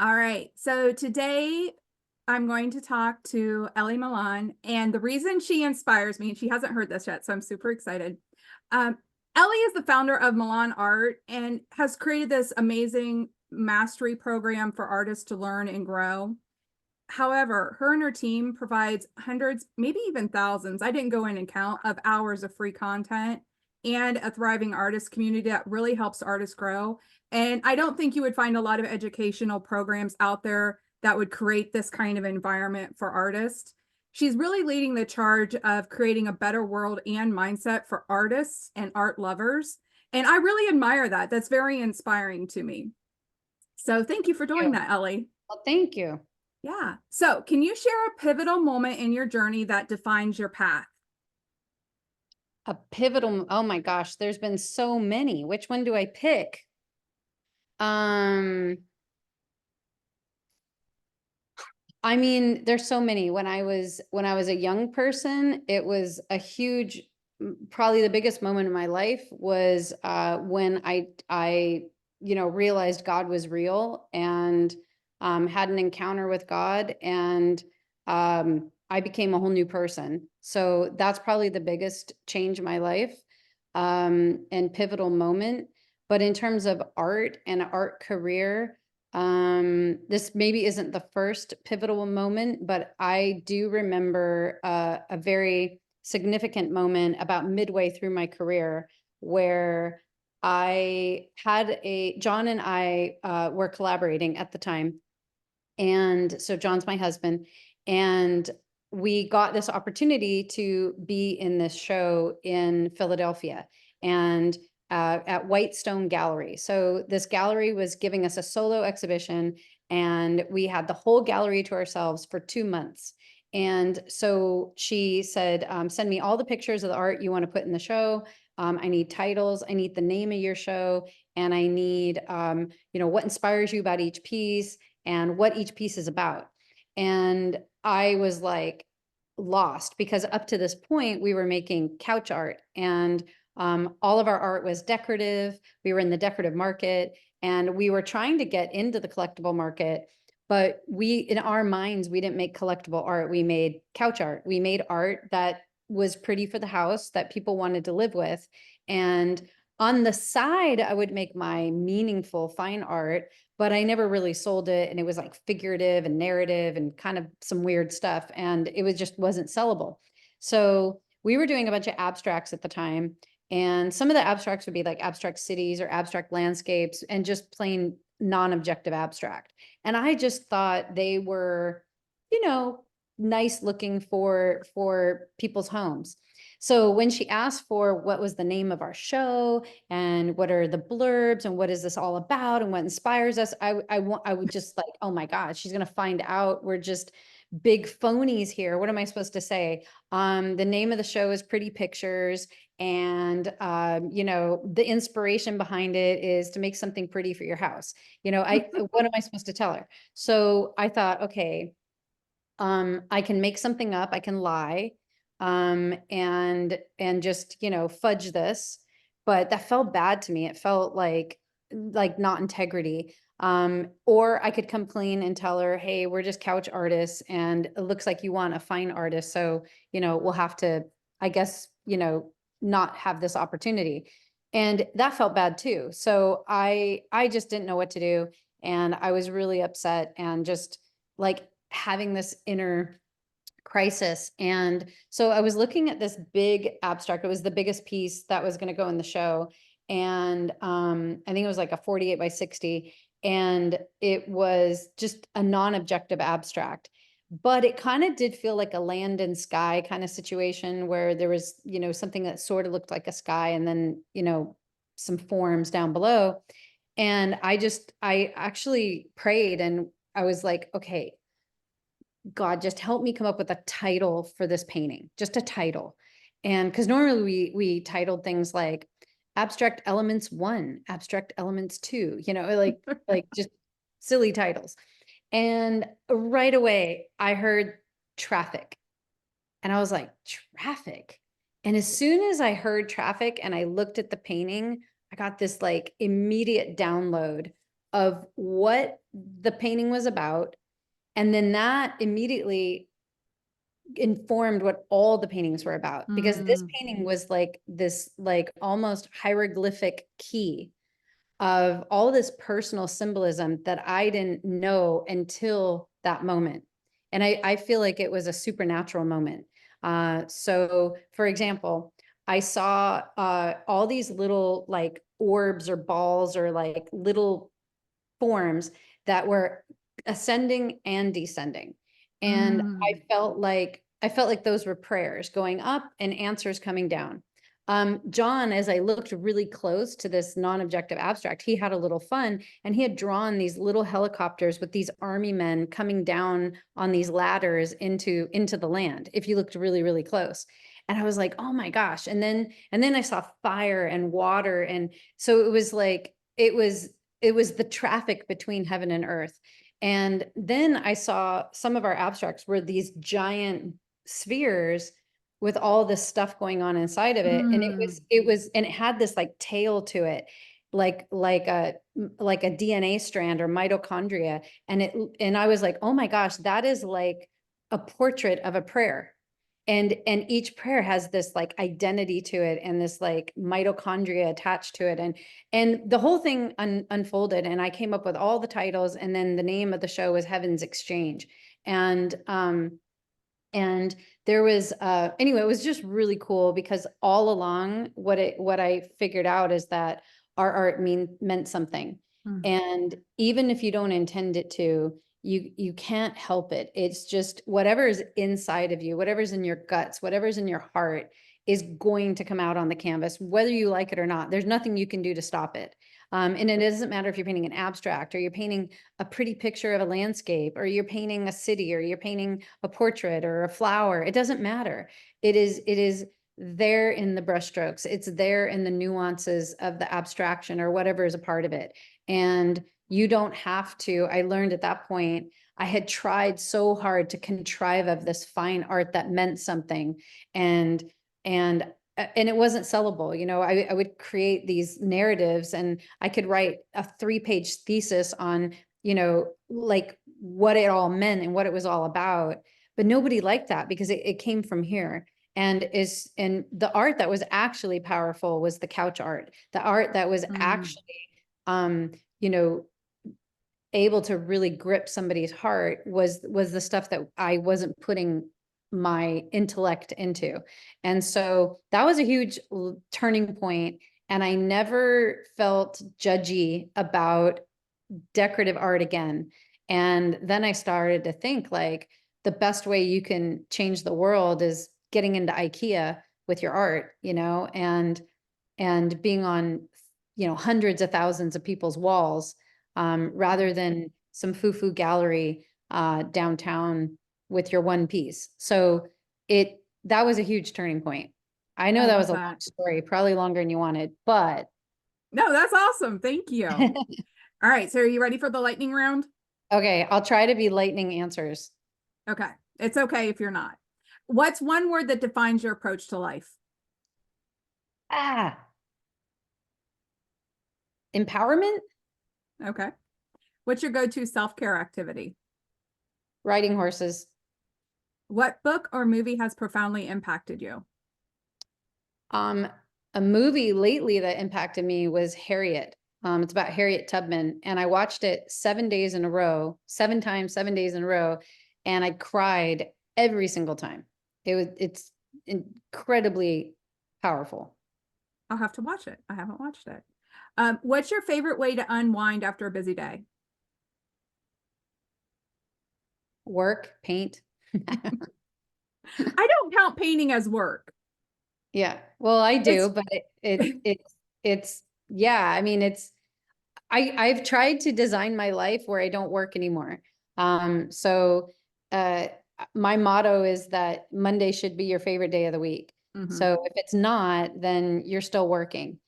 All right. So today I'm going to talk to Elli Milan. And the reason she inspires me, and she hasn't heard this yet, so I'm super excited. Um, Elli is the founder of Milan Art and has created this amazing mastery program for artists to learn and grow. However, her and her team provides hundreds, maybe even thousands, I didn't go in and count, of hours of free content and a thriving artist community that really helps artists grow. And I don't think you would find a lot of educational programs out there that would create this kind of environment for artists. She's really leading the charge of creating a better world and mindset for artists and art lovers. And I really admire that. That's very inspiring to me. So thank you for doing You. that, Elli. Well, thank you. Yeah. So, can you share a pivotal moment in your journey that defines your path? A pivotal, oh my gosh, there's been so many. Which one do I pick? Um, I mean, there's so many. When I was a young person, it was a huge, probably the biggest moment in my life was when I realized God was real and had an encounter with God, and I became a whole new person. So that's probably the biggest change in my life, and pivotal moment. But in terms of art and art career, this maybe isn't the first pivotal moment, but I do remember a very significant moment about midway through my career where John and I were collaborating at the time. And so John's my husband, and we got this opportunity to be in this show in Philadelphia and at Whitestone Gallery. So this gallery was giving us a solo exhibition, and we had the whole gallery to ourselves for 2 months. And so she said, send me all the pictures of the art you want to put in the show. I need titles. I need the name of your show. And I need, what inspires you about each piece and what each piece is about. And I was like lost, because up to this point we were making couch art, and all of our art was decorative. We were in the decorative market, and we were trying to get into the collectible market. But in our minds, we didn't make collectible art. We made couch art. We made art that was pretty for the house, that people wanted to live with. And on the side, I would make my meaningful fine art, but I never really sold it. And it was like figurative and narrative and kind of some weird stuff. And it was just wasn't sellable. So we were doing a bunch of abstracts at the time. And some of the abstracts would be like abstract cities or abstract landscapes and just plain non-objective abstract. And I just thought they were, nice looking for people's homes. So when she asked for what was the name of our show and what are the blurbs and what is this all about and what inspires us, I would just like, oh my God, she's gonna find out we're just big phonies here. What am I supposed to say? The name of the show is Pretty Pictures, and the inspiration behind it is to make something pretty for your house. I what am I supposed to tell her? So I thought, okay, I can make something up, I can lie, and just, fudge this. But that felt bad to me. It felt like not integrity. Or I could come clean and tell her, hey, we're just couch artists, and it looks like you want a fine artist. So, we'll have to, I guess, not have this opportunity. And that felt bad too. So I just didn't know what to do. And I was really upset and just like having this inner crisis. And so I was looking at this big abstract. It was the biggest piece that was going to go in the show. And I think it was like a 48 by 60. And it was just a non-objective abstract. But it kind of did feel like a land and sky kind of situation where there was, something that sort of looked like a sky, and then, some forms down below. And I actually prayed, and I was like, okay, God, just help me come up with a title for this painting, just a title. And because normally we titled things like Abstract Elements 1, Abstract Elements 2, like just silly titles. And right away I heard traffic, and I was like, traffic. And as soon as I heard traffic and I looked at the painting, I got this like immediate download of what the painting was about. And then that immediately informed what all the paintings were about, because this painting was like this, like almost hieroglyphic key of all this personal symbolism that I didn't know until that moment. And I feel like it was a supernatural moment. So for example, I saw all these little like orbs or balls or like little forms that were ascending and descending. And I felt like those were prayers going up and answers coming down. John, as I looked really close to this non-objective abstract, he had a little fun, and he had drawn these little helicopters with these army men coming down on these ladders into the land, if you looked really, really close. And I was like, oh my gosh. And then I saw fire and water. And so it was like, it was the traffic between heaven and earth. And then I saw some of our abstracts were these giant spheres with all this stuff going on inside of it. And and it had this like tail to it, like a DNA strand or mitochondria. And I was like, oh my gosh, that is like a portrait of a prayer. And each prayer has this like identity to it and this like mitochondria attached to it. And the whole thing unfolded, and I came up with all the titles, and then the name of the show was Heaven's Exchange. And there was anyway, it was just really cool, because all along what I figured out is that our art meant something. And even if you don't intend it to, you can't help it. It's just whatever is inside of you, whatever's in your guts, whatever's in your heart is going to come out on the canvas, whether you like it or not. There's nothing you can do to stop it. And it doesn't matter if you're painting an abstract, or you're painting a pretty picture of a landscape, or you're painting a city, or you're painting a portrait or a flower. It doesn't matter. It is there in the brushstrokes. It's there in the nuances of the abstraction or whatever is a part of it. And you don't have to. I learned at that point, I had tried so hard to contrive of this fine art that meant something. And it wasn't sellable. You know, I would create these narratives, and I could write a 3-page thesis on, you know, like what it all meant and what it was all about. But nobody liked that, because it came from here. And the art that was actually powerful was the couch art, the art that was actually, you know, able to really grip somebody's heart was the stuff that I wasn't putting my intellect into. And so that was a huge turning point. And I never felt judgy about decorative art again. And then I started to think, like, the best way you can change the world is getting into IKEA with your art, you know, and being on, you know, hundreds of thousands of people's walls, rather than some foo-foo gallery downtown with your one piece. So that was a huge turning point. I know that was a long story, probably longer than you wanted, but no, that's awesome. Thank you. All right. So are you ready for the lightning round? Okay, I'll try to be lightning answers. Okay. It's okay if you're not. What's one word that defines your approach to life? Empowerment. Okay. What's your go-to self-care activity? Riding horses. What book or movie has profoundly impacted you? A movie lately that impacted me was Harriet. It's about Harriet Tubman, and I watched it 7 days in a row, 7 times, 7 days in a row, and I cried every single time. It's incredibly powerful. I'll have to watch it. I haven't watched it. What's your favorite way to unwind after a busy day? Work, paint. I don't count painting as work. Yeah, well, I do, but it's yeah. I mean, I've tried to design my life where I don't work anymore. So my motto is that Monday should be your favorite day of the week. So if it's not, then you're still working.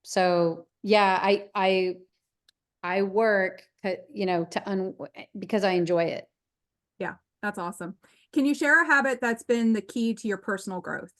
So yeah, I work, you know, because I enjoy it. Yeah, that's awesome. Can you share a habit that's been the key to your personal growth?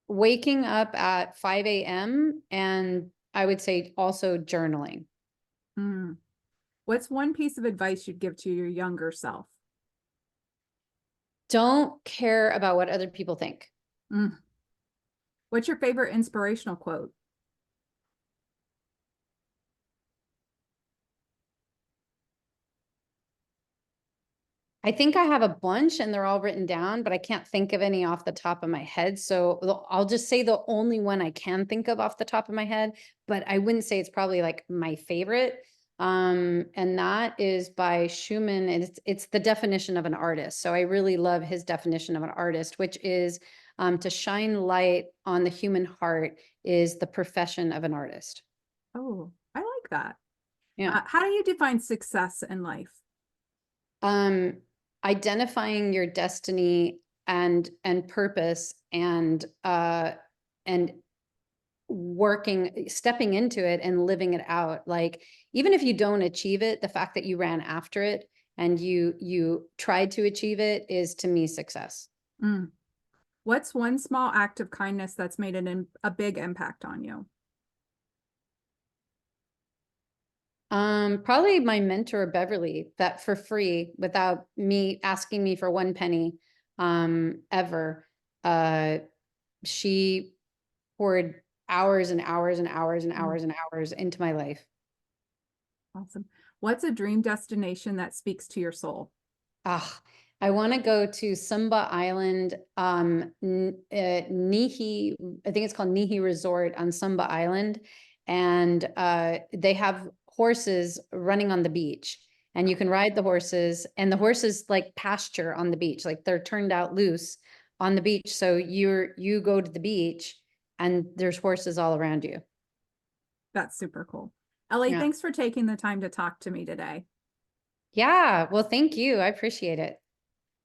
Waking up at 5 a.m. and I would say also journaling. Mm. What's one piece of advice you'd give to your younger self? Don't care about what other people think. Mm. What's your favorite inspirational quote? I think I have a bunch and they're all written down, but I can't think of any off the top of my head. So I'll just say the only one I can think of off the top of my head, but I wouldn't say it's probably like my favorite. And that is by Schumann. And it's the definition of an artist. So I really love his definition of an artist, which is to shine light on the human heart is the profession of an artist. Oh, I like that. Yeah. How do you define success in life? Um, Identifying your destiny and purpose and working, stepping into it and living it out. Like, even if you don't achieve it, the fact that you ran after it and you tried to achieve it is, to me, success. Mm. What's one small act of kindness that's made a big impact on you? Probably my mentor, Beverly, that for free, without me asking me for one penny, ever. She poured hours and hours and hours and Mm. hours and hours into my life. Awesome. What's a dream destination that speaks to your soul? Ah, I want to go to Sumba Island, Nihi, I think it's called Nihi Resort on Sumba Island. And they have horses running on the beach. And you can ride the horses, and the horses like pasture on the beach, like they're turned out loose on the beach. So you go to the beach and there's horses all around you. That's super cool. Elli, Yeah. thanks for taking the time to talk to me today. Yeah. Well, thank you. I appreciate it.